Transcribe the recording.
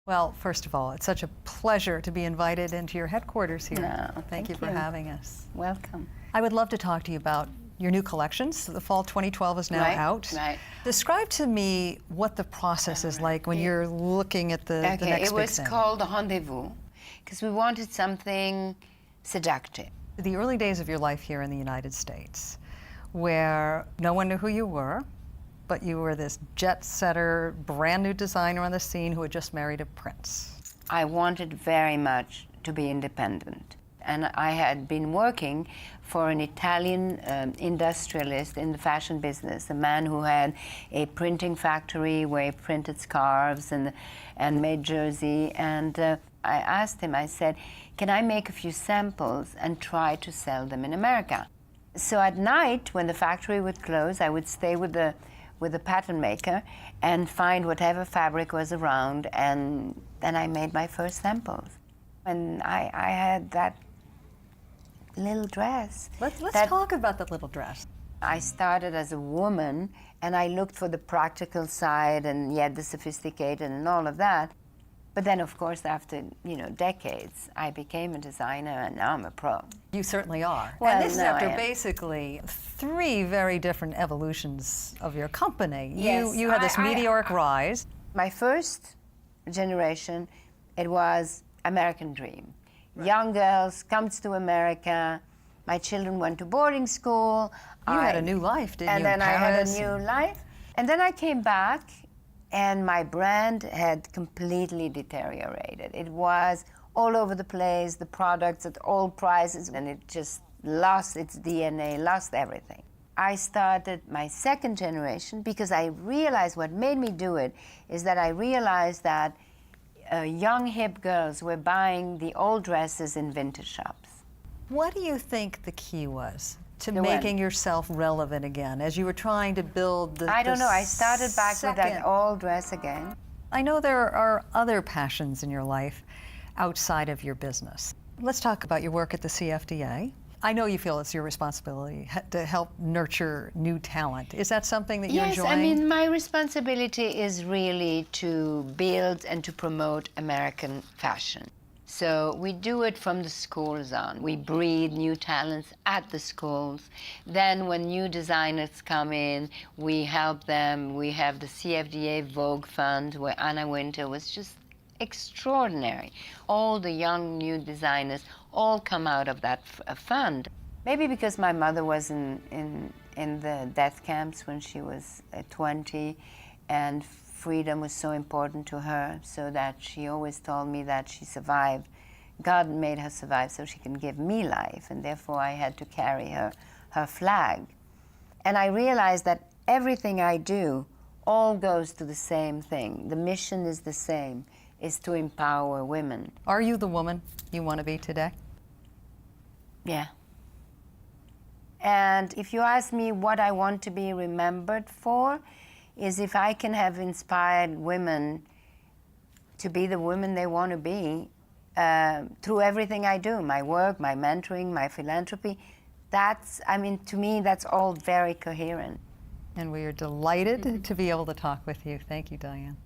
Well, first of all, it's such a pleasure to be invited into your headquarters here. No, Thank you for having us. Welcome. I would love to talk to you about your new collections. The fall 2012 is now out. Right. Describe to me what the process is like when you're looking at the next big thing. It was called a rendezvous because we wanted something seductive. The early days of your life here in the United States, where no one knew who you were, but you were this jet-setter, brand new designer on the scene who had just married a prince. I wanted very much to be independent. And I had been working for an Italian industrialist in the fashion business, a man who had a printing factory where he printed scarves and made jersey. And I asked him, I said, can I make a few samples and try to sell them in America? So at night, when the factory would close, I would stay with the pattern maker and find whatever fabric was around, and then I made my first samples. And I had that little dress. Let's talk about that little dress. I started as a woman, and I looked for the practical side and yet the sophisticated and all of that. But then, of course, after decades, I became a designer, and now I'm a pro. You certainly are. Well, and this is no, after basically 3 very different evolutions of your company. Yes, you had this meteoric rise. My first generation, it was American dream. Right. Young girls comes to America. My children went to boarding school. You had a new life, didn't you? And then I had a new life. And then I came back, and my brand had completely deteriorated. It was all over the place, the products at all prices, and it just lost its DNA, lost everything. I started my second generation because I realized what made me do it is that I realized that young hip girls were buying the old dresses in vintage shops. What do you think the key was to making yourself relevant again as you were trying to build the I don't know, I started back with that old dress again. I know there are other passions in your life outside of your business. Let's talk about your work at the CFDA. I know you feel it's your responsibility to help nurture new talent. Is that something that you're enjoying? Yes, I mean, my responsibility is really to build and to promote American fashion. So we do it from the schools on. We breed new talents at the schools. Then when new designers come in, we help them. We have the CFDA Vogue Fund, where Anna Wintour was just extraordinary. All the young new designers all come out of that fund. Maybe because my mother was in the death camps when she was 20, and freedom was so important to her, so that she always told me that she survived. God made her survive so she can give me life, and therefore I had to carry her flag. And I realized that everything I do all goes to the same thing. The mission is the same, is to empower women. Are you the woman you want to be today? Yeah. And if you ask me what I want to be remembered for, is if I can have inspired women to be the women they want to be through everything I do, my work, my mentoring, my philanthropy. To me, that's all very coherent. And we are delighted to be able to talk with you. Thank you, Diane.